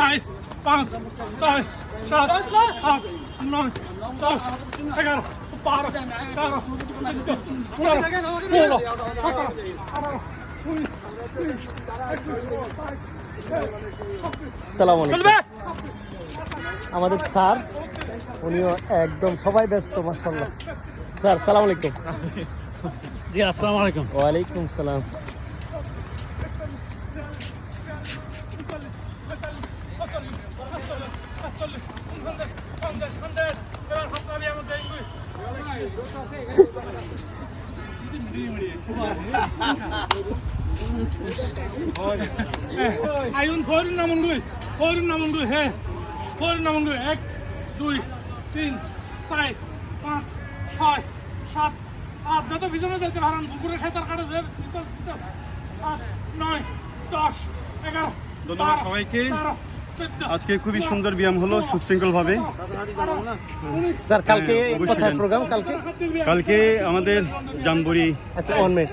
4 5 6 7 8 9 10 11 12 13 14 আসসালামু আলাইকুম। আমাদের স্যার উনিও একদম সবাই ব্যস্ত মাশাআল্লাহ। স্যার সালাম আলাইকুম। জি আসসালামু আলাইকুম। ওয়ালাইকুম সালাম। Ayun, foreign naman doy, he. Foreign naman doy, 1, 2, 3, 4, 5, 6, 7, 8, যত ভিতরে যেতে পারেন, পুকুরের সাঁতার কাটে যে, 8, 9, 10, 11, ধন্যবাদ সবাইকে। 13, 14, আজকে খুবই সুন্দর ব্যায়াম হলো সুশৃঙ্খল ভাবে। স্যার কালকে অবশ্যই কোথায় জানি। প্রোগ্রাম? কালকে কালকে আমাদের জামবুড়ি আচ্ছা 1 মিনিট।